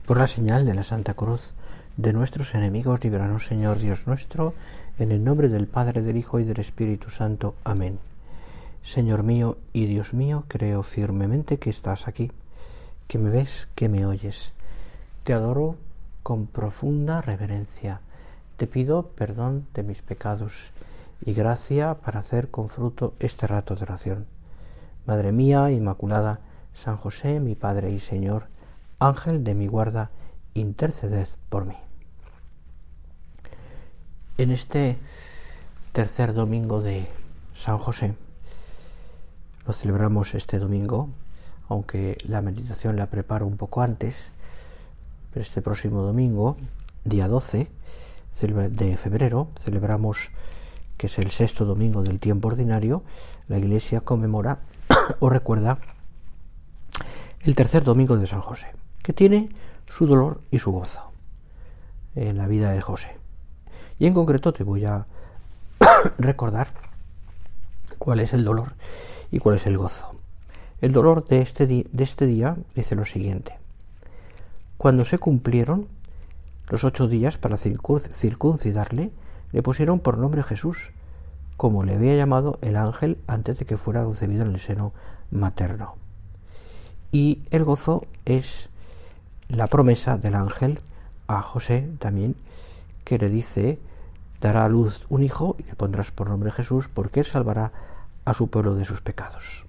Por la señal de la Santa Cruz de nuestros enemigos, líbranos, Señor Dios nuestro, en el nombre del Padre, del Hijo y del Espíritu Santo. Amén. Señor mío y Dios mío, creo firmemente que estás aquí, que me ves, que me oyes. Te adoro con profunda reverencia. Te pido perdón de mis pecados y gracia para hacer con fruto este rato de oración. Madre mía Inmaculada, San José, mi Padre y Señor, Ángel de mi guarda, interceded por mí. En este tercer domingo de San José, lo celebramos este domingo, aunque la meditación la preparo un poco antes, pero este próximo domingo, día 12 de febrero, celebramos, que es el sexto domingo del tiempo ordinario, la Iglesia conmemora o recuerda el tercer domingo de San José, que tiene su dolor y su gozo en la vida de José. Y en concreto te voy a recordar cuál es el dolor y cuál es el gozo. El dolor de este día dice lo siguiente: cuando se cumplieron los 8 días para circuncidarle, le pusieron por nombre Jesús, como le había llamado el ángel antes de que fuera concebido en el seno materno. Y el gozo es la promesa del ángel a José también, que le dice: dará a luz un hijo y le pondrás por nombre Jesús, porque él salvará a su pueblo de sus pecados.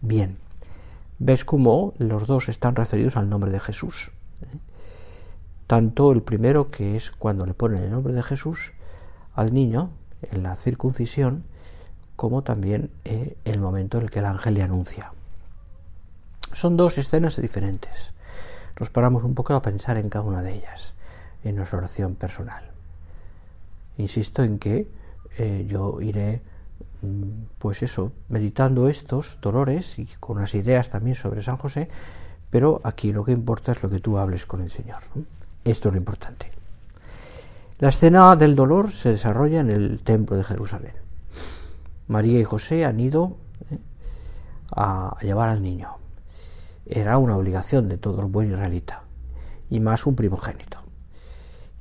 Bien, ves cómo los dos están referidos al nombre de Jesús. Tanto el primero, que es cuando le ponen el nombre de Jesús al niño en la circuncisión, como también el momento en el que el ángel le anuncia. Son dos escenas diferentes. Nos paramos un poco a pensar en cada una de ellas, en nuestra oración personal. Insisto en que yo iré, meditando estos dolores y con las ideas también sobre San José, pero aquí lo que importa es lo que tú hables con el Señor, ¿no? Esto es lo importante. La escena del dolor se desarrolla en el templo de Jerusalén. María y José han ido a llevar al niño. Era una obligación de todo el buen israelita, y más un primogénito.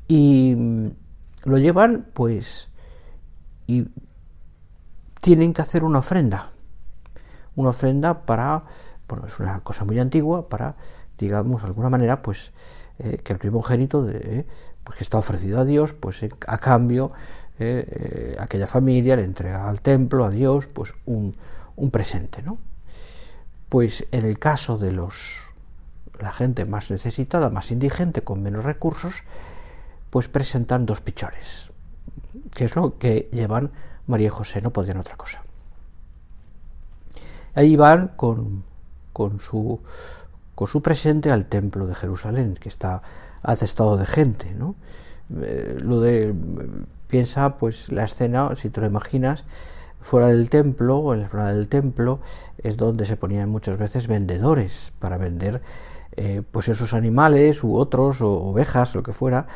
Y lo llevan, y tienen que hacer una ofrenda para, es una cosa muy antigua, para, digamos, de alguna manera, que el primogénito, que está ofrecido a Dios, a cambio, aquella familia le entrega al templo, a Dios, un presente, ¿no? Pues en el caso de la gente más necesitada, más indigente, con menos recursos, presentan 2 pichones, que es lo que llevan María y José, no podían otra cosa. Ahí van con su presente al templo de Jerusalén, que está atestado de gente, ¿no? Piensa, la escena, si te lo imaginas, fuera del templo, en la zona del templo, es donde se ponían muchas veces vendedores para vender esos animales u otros, o ovejas, lo que fuera,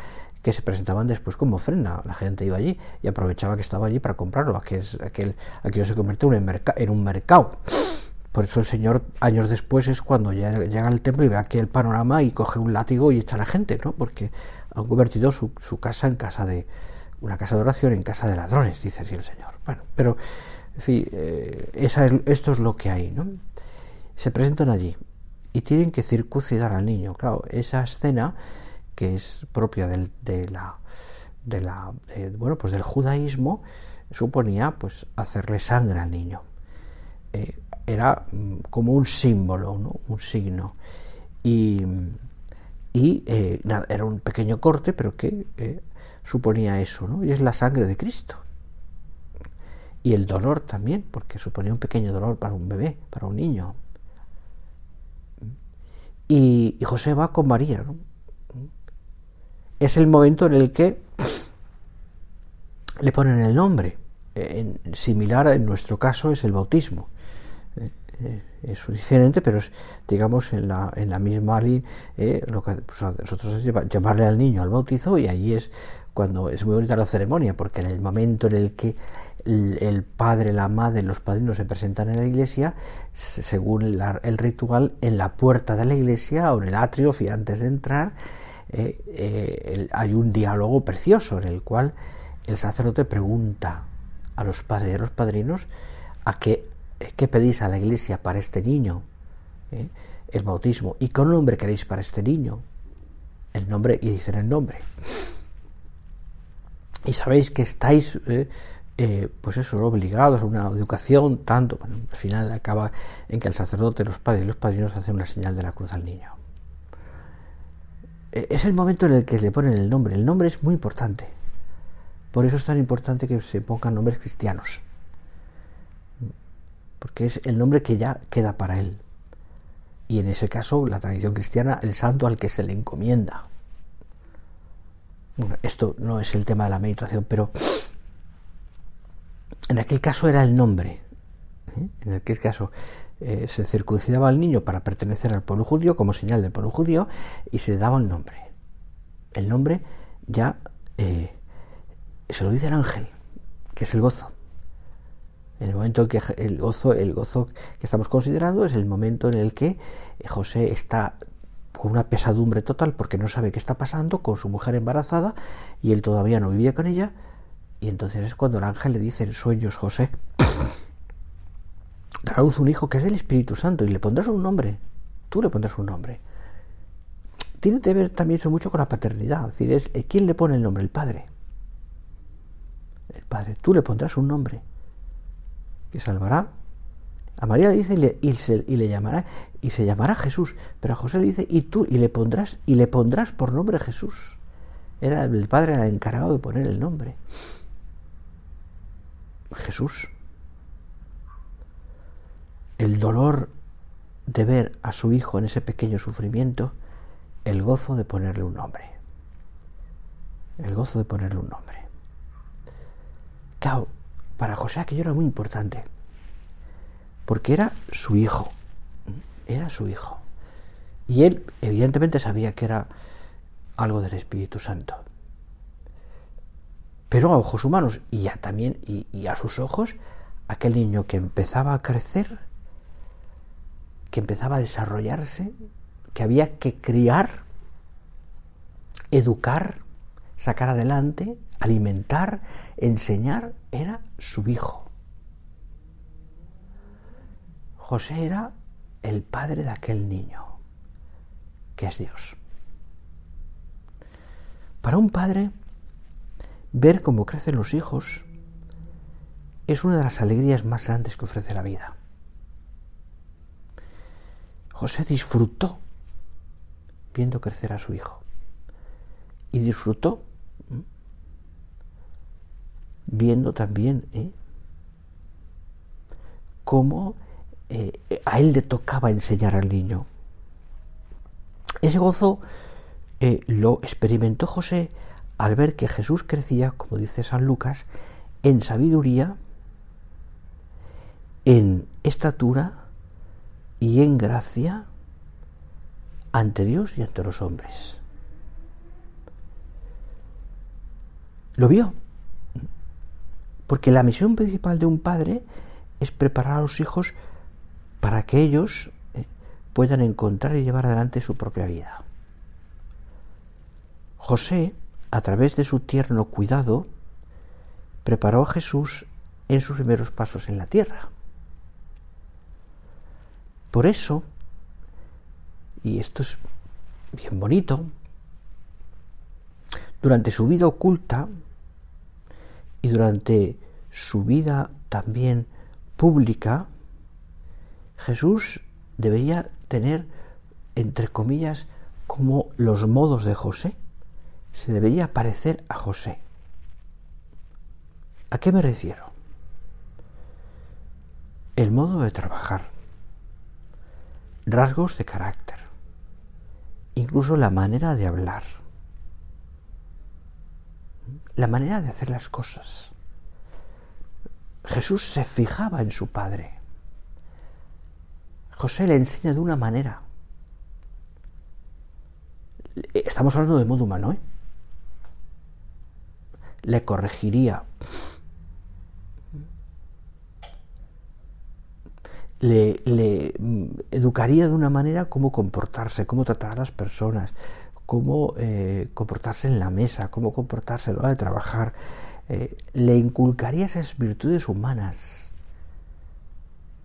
que se presentaban después como ofrenda. La gente iba allí y aprovechaba que estaba allí para comprarlo. Aquello se convirtió en un mercado. Por eso el Señor, años después, es cuando llega al templo y ve aquí el panorama y coge un látigo y echa a la gente, ¿no? Porque han convertido su casa en una casa de oración, en casa de ladrones, dice así el Señor. Bueno, pero, en fin, esto es lo que hay, ¿no? Se presentan allí y tienen que circuncidar al niño. Claro, esa escena, que es propia del judaísmo, suponía hacerle sangre al niño. Era como un símbolo, ¿no? Un signo, y era un pequeño corte, pero que suponía eso, ¿no? Y es la sangre de Cristo. Y el dolor también, porque suponía un pequeño dolor para un bebé, para un niño. Y José va con María, ¿no? Es el momento en el que le ponen el nombre. Similar, en nuestro caso, es el bautismo. Es diferente, pero es, digamos, en la misma línea, lo que nosotros es llevarle al niño al bautizo, y allí es cuando es muy bonita la ceremonia, porque en el momento en el que el padre, la madre, los padrinos se presentan en la iglesia, según el ritual, en la puerta de la iglesia o en el atrio, antes de entrar, hay un diálogo precioso en el cual el sacerdote pregunta a los padres y a los padrinos qué pedís a la iglesia para este niño, el bautismo, y qué nombre queréis para este niño, el nombre, y dicen el nombre. Y sabéis que estáis pues eso, obligados a una educación tanto, bueno, al final acaba en que el sacerdote, los padres y los padrinos hacen una señal de la cruz al niño. Es el momento en el que le ponen el nombre. El nombre es muy importante. Por eso es tan importante que se pongan nombres cristianos, porque es el nombre que ya queda para él. Y en ese caso, la tradición cristiana, el santo al que se le encomienda. Bueno, esto no es el tema de la meditación, pero en aquel caso era el nombre. En aquel caso se circuncidaba al niño para pertenecer al pueblo judío, como señal del pueblo judío, y se le daba un nombre. El nombre ya se lo dice el ángel, que es el gozo. En el momento en que el gozo que estamos considerando es el momento en el que José está con una pesadumbre total porque no sabe qué está pasando, con su mujer embarazada, y él todavía no vivía con ella, y entonces es cuando el ángel le dice en sueños: José, dará a luz un hijo que es del Espíritu Santo y le pondrás un nombre, tú le pondrás un nombre. Tiene que ver también eso mucho con la paternidad, es decir, ¿quién le pone el nombre? El padre. El padre, tú le pondrás un nombre que salvará. A María le dice y le llamará, y se llamará Jesús, pero a José le dice y le pondrás por nombre Jesús. Era el padre el encargado de poner el nombre. Jesús. El dolor de ver a su hijo en ese pequeño sufrimiento, el gozo de ponerle un nombre. El gozo de ponerle un nombre. Claro, para José aquello era muy importante, porque era su hijo. Era su hijo. Y él evidentemente sabía que era algo del Espíritu Santo. Pero a ojos humanos y a sus ojos, aquel niño que empezaba a crecer, que empezaba a desarrollarse, que había que criar, educar, sacar adelante, alimentar, enseñar, era su hijo. José era el padre de aquel niño, que es Dios. Para un padre, ver cómo crecen los hijos es una de las alegrías más grandes que ofrece la vida. José disfrutó viendo crecer a su hijo y disfrutó viendo también cómo a él le tocaba enseñar al niño. Ese gozo lo experimentó José al ver que Jesús crecía, como dice San Lucas, en sabiduría, en estatura y en gracia ante Dios y ante los hombres. Lo vio, porque la misión principal de un padre es preparar a los hijos para que ellos puedan encontrar y llevar adelante su propia vida. José, a través de su tierno cuidado, preparó a Jesús en sus primeros pasos en la tierra. Por eso, y esto es bien bonito, durante su vida oculta y durante su vida también pública, Jesús debería tener, entre comillas, como los modos de José. Se debería parecer a José. ¿A qué me refiero? El modo de trabajar, rasgos de carácter, incluso la manera de hablar, la manera de hacer las cosas. Jesús se fijaba en su Padre. José le enseña de una manera. Estamos hablando de modo humano, le corregiría, le educaría de una manera cómo comportarse, cómo tratar a las personas, cómo comportarse en la mesa, cómo comportarse a la hora de trabajar. Le inculcaría esas virtudes humanas: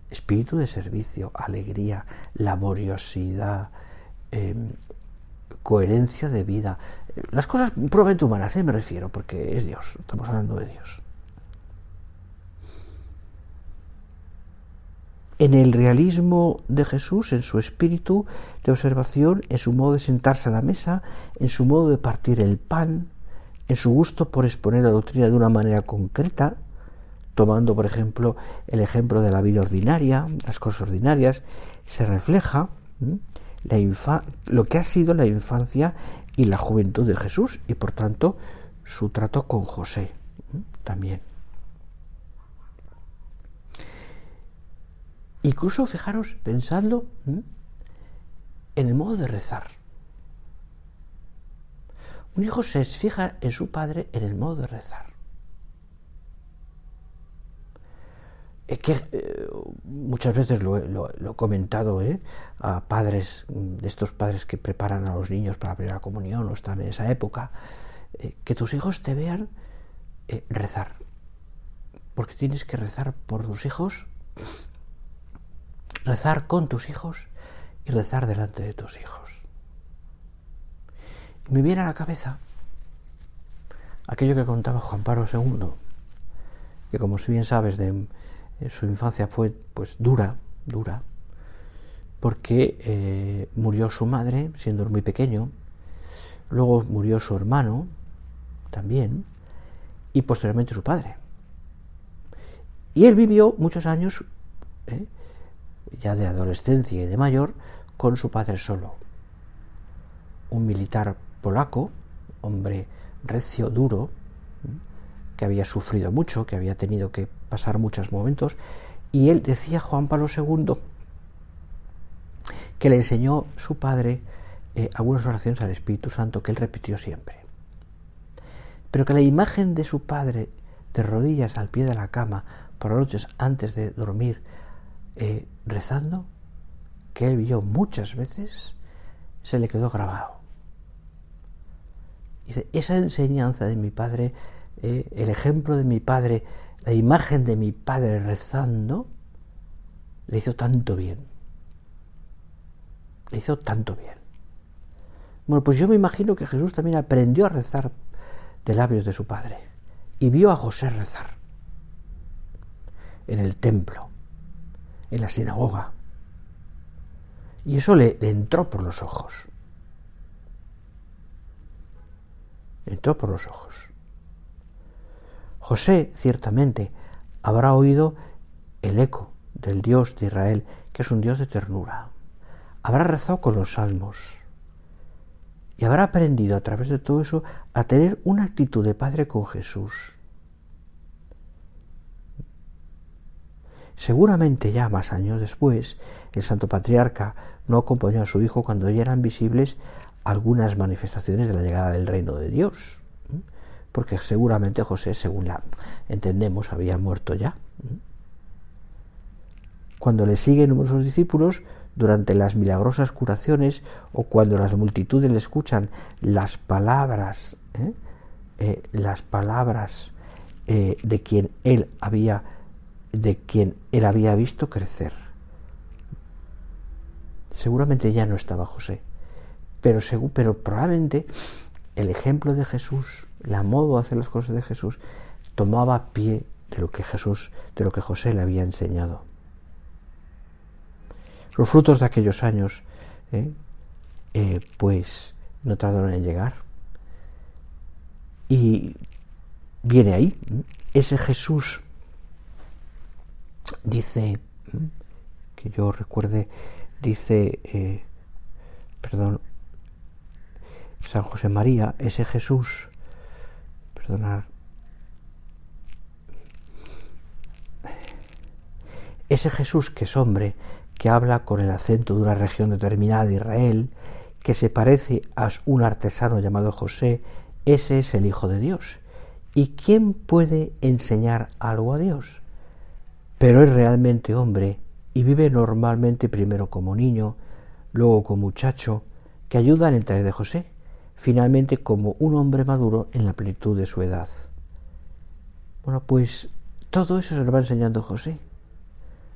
espíritu de servicio, alegría, laboriosidad, coherencia de vida. Las cosas puramente humanas, me refiero, porque es Dios, estamos hablando de Dios. En el realismo de Jesús, en su espíritu de observación, en su modo de sentarse a la mesa, en su modo de partir el pan, en su gusto por exponer la doctrina de una manera concreta, tomando, por ejemplo, el ejemplo de la vida ordinaria, las cosas ordinarias, se refleja lo que ha sido la infancia y la juventud de Jesús, y por tanto su trato con José también. Incluso, fijaros, pensadlo en el modo de rezar. Un hijo se fija en su padre en el modo de rezar. Muchas veces lo he comentado a padres, de estos padres que preparan a los niños para la primera comunión o están en esa época, que tus hijos te vean rezar. Porque tienes que rezar por tus hijos, rezar con tus hijos y rezar delante de tus hijos. Me viene a la cabeza aquello que contaba Juan Pablo II, que, como si bien sabes, su infancia fue pues dura, porque murió su madre siendo muy pequeño, luego murió su hermano también, y posteriormente su padre. Y él vivió muchos años, ya de adolescencia y de mayor, con su padre solo. Un militar polaco, hombre recio, duro, que había sufrido mucho, que había tenido que pasar muchos momentos, y él decía, Juan Pablo II, que le enseñó su padre algunas oraciones al Espíritu Santo que él repitió siempre, pero que la imagen de su padre de rodillas al pie de la cama por las noches antes de dormir, rezando, que él vio muchas veces, se le quedó grabado. Dice, esa enseñanza de mi padre, el ejemplo de mi padre, la imagen de mi padre rezando, le hizo tanto bien. Le hizo tanto bien. Bueno, pues yo me imagino que Jesús también aprendió a rezar de labios de su padre y vio a José rezar en el templo, en la sinagoga, y eso le entró por los ojos. Entró por los ojos. José, ciertamente, habrá oído el eco del Dios de Israel, que es un Dios de ternura. Habrá rezado con los salmos y habrá aprendido a través de todo eso a tener una actitud de padre con Jesús. Seguramente ya más años después, el Santo Patriarca no acompañó a su hijo cuando ya eran visibles algunas manifestaciones de la llegada del reino de Dios, porque seguramente José, según la entendemos, había muerto ya. Cuando le siguen numerosos discípulos, durante las milagrosas curaciones o cuando las multitudes le escuchan las palabras de quien él había visto crecer. Seguramente ya no estaba José, pero probablemente el ejemplo de Jesús, la modo de hacer las cosas de Jesús, tomaba pie de lo que José le había enseñado. Los frutos de aquellos años, pues no tardaron en llegar. Y viene ahí, ese Jesús, dice, que yo recuerde, dice, San José María, ese Jesús, ese Jesús que es hombre, que habla con el acento de una región determinada de Israel, que se parece a un artesano llamado José, ese es el Hijo de Dios. ¿Y quién puede enseñar algo a Dios? Pero es realmente hombre y vive normalmente primero como niño, luego como muchacho, que ayuda en el taller de José, finalmente como un hombre maduro en la plenitud de su edad. Bueno, pues todo eso se lo va enseñando José.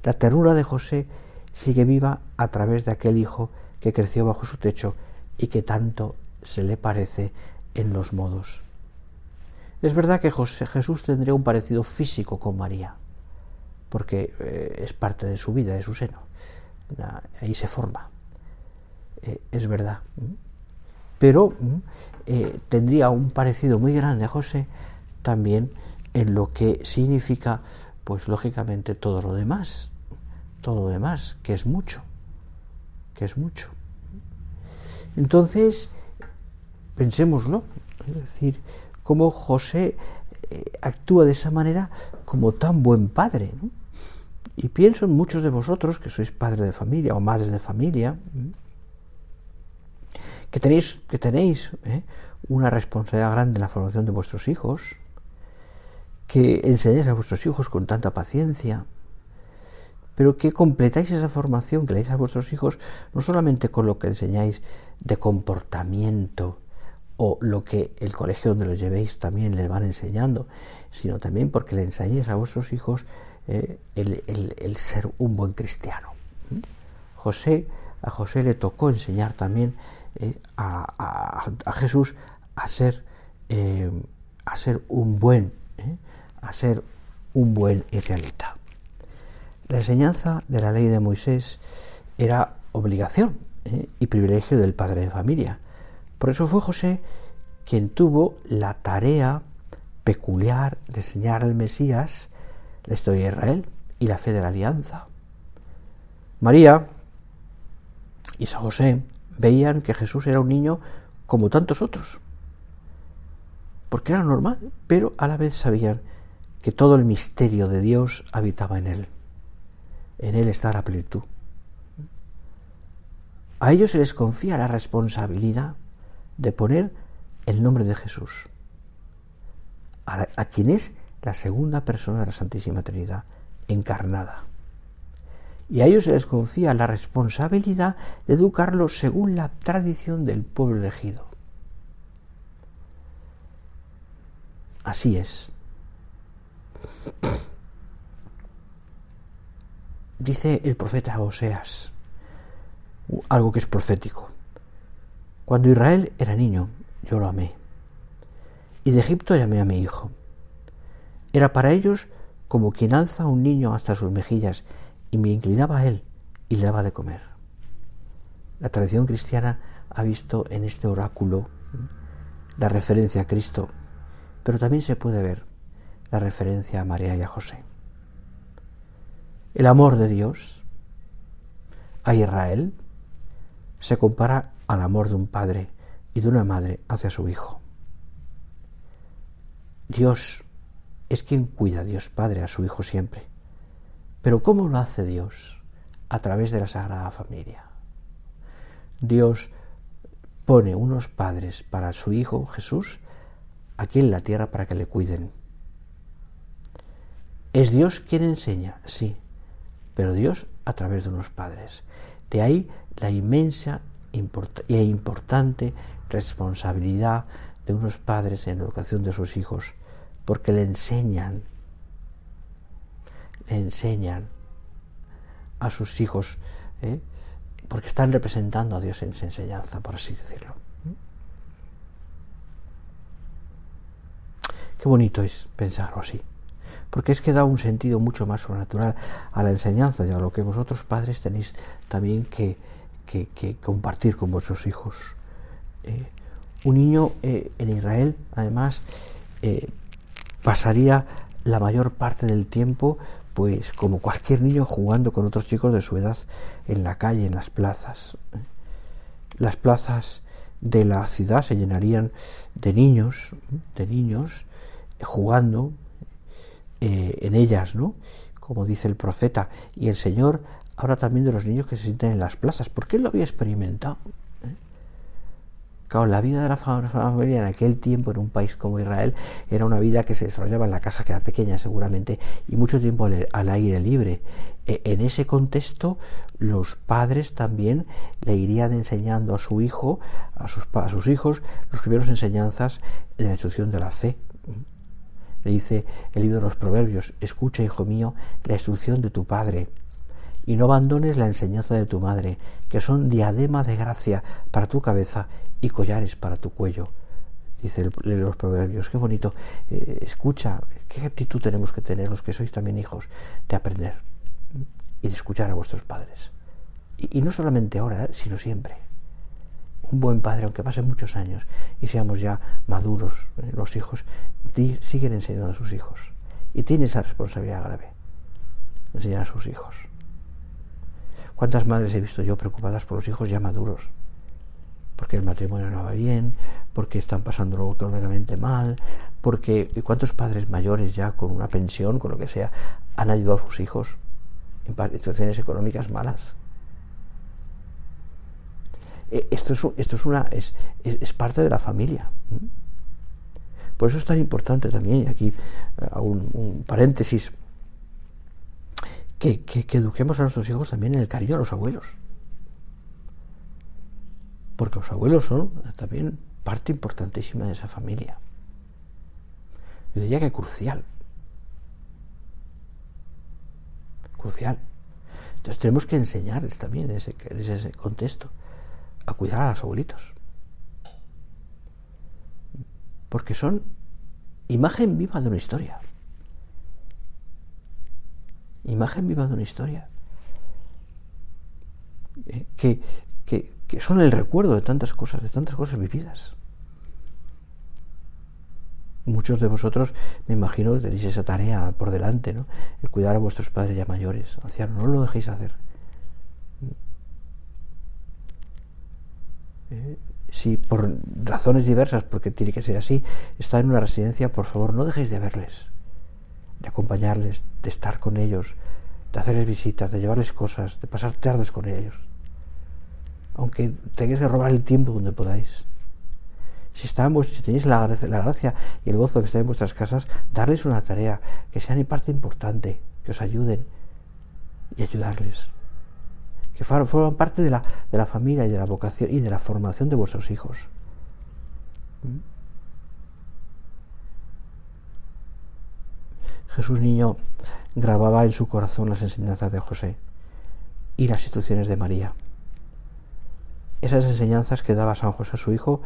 La ternura de José sigue viva a través de aquel hijo que creció bajo su techo y que tanto se le parece en los modos. Es verdad que Jesús tendría un parecido físico con María, porque es parte de su vida, de su seno. Ahí se forma. Es verdad. Pero tendría un parecido muy grande a José también en lo que significa, pues lógicamente, todo lo demás, que es mucho. Entonces, pensémoslo, es decir, cómo José actúa de esa manera como tan buen padre, ¿no? Y pienso en muchos de vosotros que sois padres de familia o madres de familia, que tenéis una responsabilidad grande en la formación de vuestros hijos, que enseñáis a vuestros hijos con tanta paciencia, pero que completáis esa formación que le dais a vuestros hijos no solamente con lo que enseñáis de comportamiento o lo que el colegio donde los llevéis también les van enseñando, sino también porque le enseñáis a vuestros hijos el ser un buen cristiano. A José le tocó enseñar también a Jesús a ser un buen israelita. La enseñanza de la ley de Moisés era obligación y privilegio del padre de familia. Por eso fue José quien tuvo la tarea peculiar de enseñar al Mesías la historia de Israel y la fe de la alianza. María y San José veían que Jesús era un niño como tantos otros, porque era normal, pero a la vez sabían que todo el misterio de Dios habitaba en él. En él está la plenitud. A ellos se les confía la responsabilidad de poner el nombre de Jesús, a quien es la segunda persona de la Santísima Trinidad, encarnada. Y a ellos se les confía la responsabilidad de educarlos según la tradición del pueblo elegido. Así es. Dice el profeta Oseas algo que es profético. Cuando Israel era niño, yo lo amé, y de Egipto llamé a mi hijo. Era para ellos como quien alza a un niño hasta sus mejillas, y me inclinaba a él y le daba de comer. La tradición cristiana ha visto en este oráculo la referencia a Cristo, pero también se puede ver la referencia a María y a José. El amor de Dios a Israel se compara al amor de un padre y de una madre hacia su hijo. Dios es quien cuida, Dios Padre, a su hijo siempre. Pero ¿cómo lo hace Dios? A través de la Sagrada Familia. Dios pone unos padres para su hijo Jesús aquí en la tierra para que le cuiden. ¿Es Dios quien enseña? Sí, pero Dios a través de unos padres. De ahí la inmensa e importante responsabilidad de unos padres en la educación de sus hijos, porque le enseñan a sus hijos, porque están representando a Dios en su enseñanza, por así decirlo. Qué bonito es pensarlo así, porque es que da un sentido mucho más sobrenatural a la enseñanza y a lo que vosotros padres tenéis también que compartir con vuestros hijos. Un niño en Israel, además, pasaría la mayor parte del tiempo, pues como cualquier niño, jugando con otros chicos de su edad en la calle, en las plazas. Las plazas de la ciudad se llenarían de niños jugando en ellas, ¿no? Como dice el profeta, y el Señor habla también de los niños que se sienten en las plazas, porque Él lo había experimentado. Claro, la vida de la familia en aquel tiempo, en un país como Israel, era una vida que se desarrollaba en la casa, que era pequeña seguramente, y mucho tiempo al aire libre. En ese contexto, los padres también le irían enseñando a su hijo, a sus hijos, los primeros enseñanzas de la instrucción de la fe. Le dice el libro de los Proverbios: escucha, hijo mío, la instrucción de tu padre, y no abandones la enseñanza de tu madre, que son diadema de gracia para tu cabeza y collares para tu cuello. Dice el libro de los Proverbios. Qué bonito. Escucha, qué actitud tenemos que tener los que sois también hijos, de aprender y de escuchar a vuestros padres. Y no solamente ahora, sino siempre. Un buen padre, aunque pasen muchos años y seamos ya maduros, los hijos siguen enseñando a sus hijos. Y tiene esa responsabilidad grave, enseñar a sus hijos. ¿Cuántas madres he visto yo preocupadas por los hijos ya maduros? Porque el matrimonio no va bien, porque están pasándolo económicamente mal, porque ¿cuántos padres mayores ya con una pensión, con lo que sea, han ayudado a sus hijos en situaciones económicas malas? Esto es parte de la familia. Por eso es tan importante también, y aquí hago un paréntesis, que eduquemos a nuestros hijos también en el cariño a los abuelos. Porque los abuelos son también parte importantísima de esa familia. Yo diría que crucial. Crucial. Entonces tenemos que enseñarles también en ese contexto a cuidar a los abuelitos. Porque son imagen viva de una historia. Imagen viva de una historia. Que son el recuerdo de tantas cosas vividas. Muchos de vosotros, me imagino, que tenéis esa tarea por delante, ¿no? El cuidar a vuestros padres ya mayores, ancianos. No lo dejéis hacer. Si por razones diversas, porque tiene que ser así, están en una residencia, por favor, no dejéis de verles, de acompañarles, de estar con ellos, de hacerles visitas, de llevarles cosas, de pasar tardes con ellos. Aunque tengáis que robar el tiempo donde podáis. Si tenéis la gracia y el gozo de que estéis en vuestras casas, darles una tarea, que sean parte importante, que os ayuden y ayudarles. Que forman parte de la familia y de la vocación y de la formación de vuestros hijos. Jesús niño grababa en su corazón las enseñanzas de José y las instrucciones de María. Esas enseñanzas que daba San José a su hijo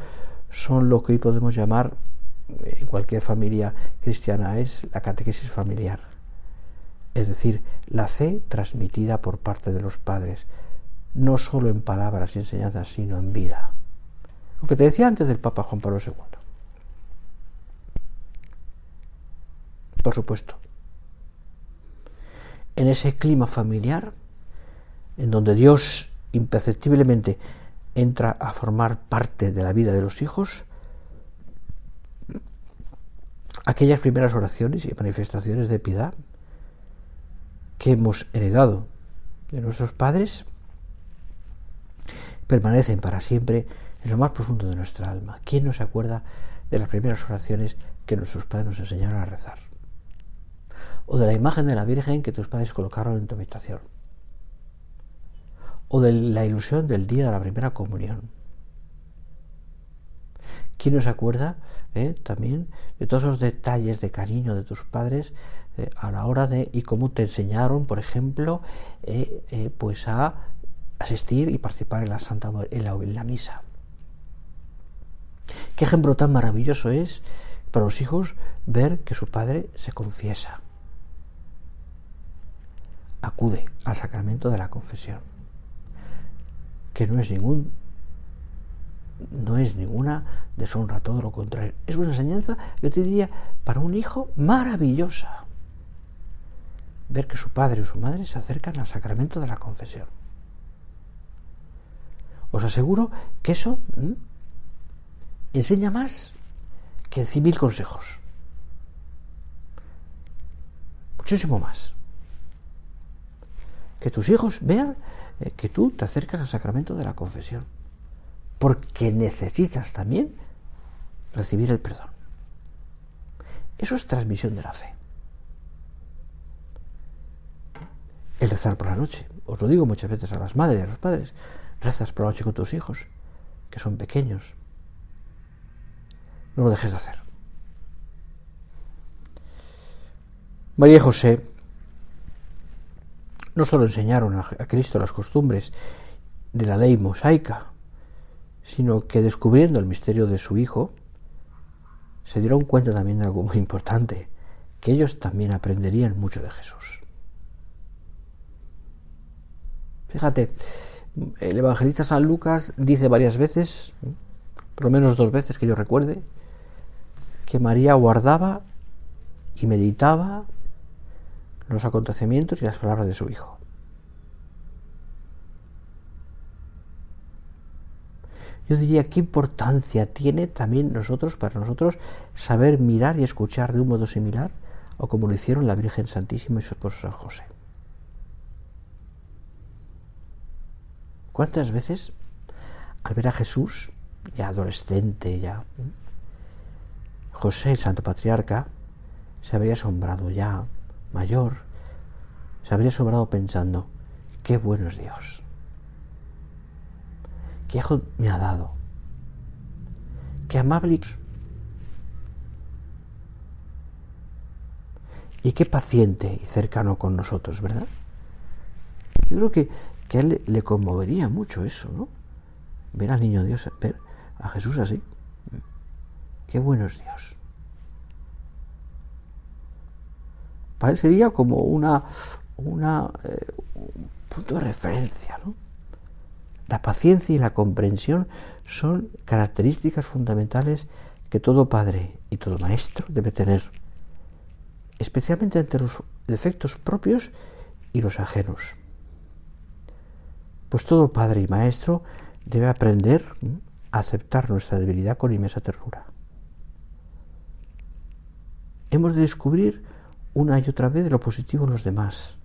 son lo que hoy podemos llamar, en cualquier familia cristiana, es la catequesis familiar. Es decir, la fe transmitida por parte de los padres, no solo en palabras y enseñanzas, sino en vida. Lo que te decía antes del Papa Juan Pablo II. Por supuesto, en ese clima familiar, en donde Dios imperceptiblemente entra a formar parte de la vida de los hijos, aquellas primeras oraciones y manifestaciones de piedad que hemos heredado de nuestros padres permanecen para siempre en lo más profundo de nuestra alma. ¿Quién no se acuerda de las primeras oraciones que nuestros padres nos enseñaron a rezar? O de la imagen de la Virgen que tus padres colocaron en tu habitación. O de la ilusión del día de la primera comunión. ¿Quién no se acuerda también de todos esos detalles de cariño de tus padres a la hora de, y cómo te enseñaron, por ejemplo, pues a asistir y participar en la misa? Qué ejemplo tan maravilloso es para los hijos ver que su padre se confiesa, acude al sacramento de la confesión, que no es ninguna deshonra, todo lo contrario. Es una enseñanza, yo te diría, para un hijo maravillosa. Ver que su padre y su madre se acercan al sacramento de la confesión. Os aseguro que eso enseña más que 100.000 consejos. Muchísimo más. Que tus hijos vean que tú te acercas al sacramento de la confesión. porque necesitas también recibir el perdón. Eso es transmisión de la fe. El rezar por la noche. Os lo digo muchas veces a las madres y a los padres. Rezas por la noche con tus hijos, que son pequeños. No lo dejes de hacer. María y José no solo enseñaron a Cristo las costumbres de la ley mosaica, sino que descubriendo el misterio de su Hijo, se dieron cuenta también de algo muy importante, que ellos también aprenderían mucho de Jesús. Fíjate, el evangelista San Lucas dice varias veces, por lo menos 2 veces que yo recuerde, que María guardaba y meditaba los acontecimientos y las palabras de su Hijo. Yo diría qué importancia tiene también para nosotros, saber mirar y escuchar de un modo similar, o como lo hicieron la Virgen Santísima y su esposo San José. ¿Cuántas veces, al ver a Jesús, ya adolescente, ya José, el Santo Patriarca, se habría asombrado, ya mayor, se habría asombrado pensando, qué bueno es Dios, qué hijo me ha dado, qué amable y qué paciente y cercano con nosotros, ¿verdad? Yo creo que a él le conmovería mucho eso, ¿no? Ver al niño Dios, ver a Jesús así. Qué bueno es Dios. Para él sería como un punto de referencia, ¿no? La paciencia y la comprensión son características fundamentales que todo padre y todo maestro debe tener, especialmente ante los defectos propios y los ajenos. Pues todo padre y maestro debe aprender a aceptar nuestra debilidad con inmensa ternura. Hemos de descubrir una y otra vez lo positivo en los demás.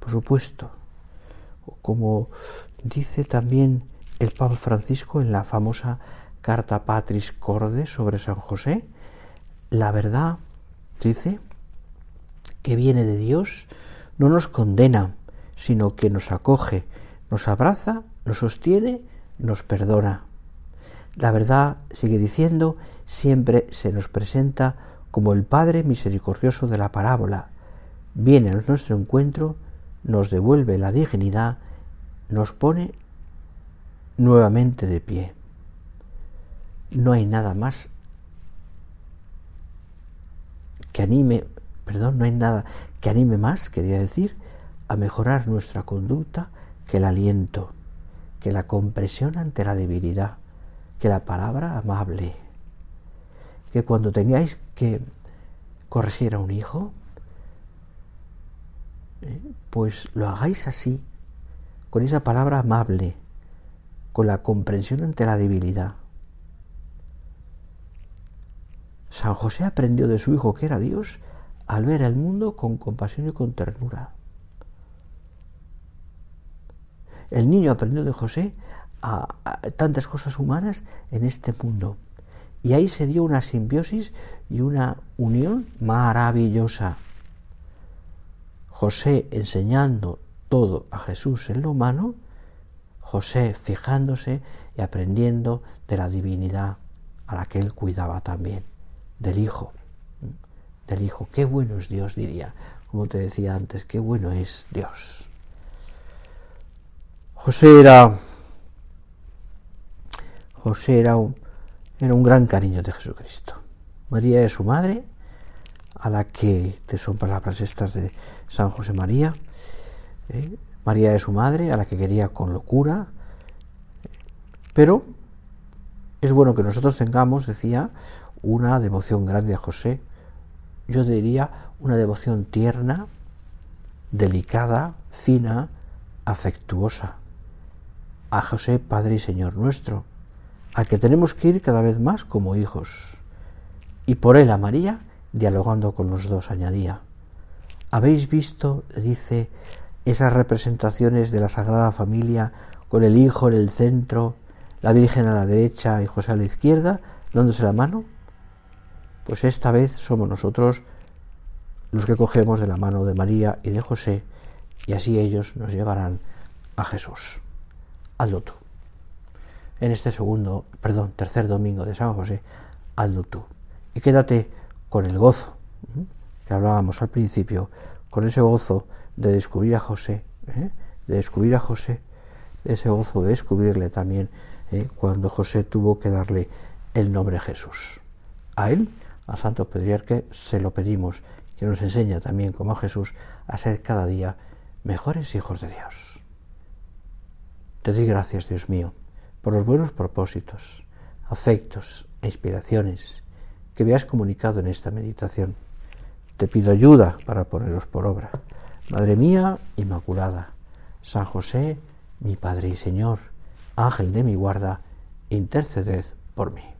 Por supuesto, como dice también el Papa Francisco en la famosa carta Patris Corde sobre San José, la verdad, dice, que viene de Dios, no nos condena, sino que nos acoge, nos abraza, nos sostiene, nos perdona. La verdad, sigue diciendo, siempre se nos presenta como el Padre misericordioso de la parábola. Viene a nuestro encuentro, nos devuelve la dignidad, nos pone nuevamente de pie. No hay nada más que anime, más, quería decir, a mejorar nuestra conducta que el aliento, que la comprensión ante la debilidad, que la palabra amable. Que cuando tengáis que corregir a un hijo, pues lo hagáis así, con esa palabra amable, con la comprensión ante la debilidad. San José aprendió de su hijo que era Dios al ver el mundo con compasión y con ternura. El niño aprendió de José a tantas cosas humanas en este mundo. Y ahí se dio una simbiosis y una unión maravillosa. José enseñando todo a Jesús en lo humano, José fijándose y aprendiendo de la divinidad a la que él cuidaba también, del Hijo. Qué bueno es Dios, diría, como te decía antes, qué bueno es Dios. José era un gran cariño de Jesucristo. María es su madre, a la que, son palabras estas de San José María, María es su madre, a la que quería con locura, pero es bueno que nosotros tengamos, decía, una devoción grande a José, yo diría una devoción tierna, delicada, fina, afectuosa, a José, Padre y Señor nuestro, al que tenemos que ir cada vez más como hijos. Y por él a María, dialogando con los dos, añadía, ¿habéis visto, dice, esas representaciones de la Sagrada Familia con el Hijo en el centro, la Virgen a la derecha y José a la izquierda, dándose la mano. Pues esta vez somos nosotros los que cogemos de la mano de María y de José, y así ellos nos llevarán a Jesús. Hazlo tú. En este tercer domingo de San José, hazlo tú. Y quédate con el gozo que hablábamos al principio, con ese gozo de descubrir a José, ese gozo de descubrirle también cuando José tuvo que darle el nombre Jesús. A él, al Santo Patriarca, se lo pedimos, que nos enseña también, como a Jesús, a ser cada día mejores hijos de Dios. Te doy gracias, Dios mío, por los buenos propósitos, afectos e inspiraciones que me has comunicado en esta meditación. Te pido ayuda para ponerlos por obra. Madre mía Inmaculada, San José, mi Padre y Señor, Ángel de mi guarda, interceded por mí.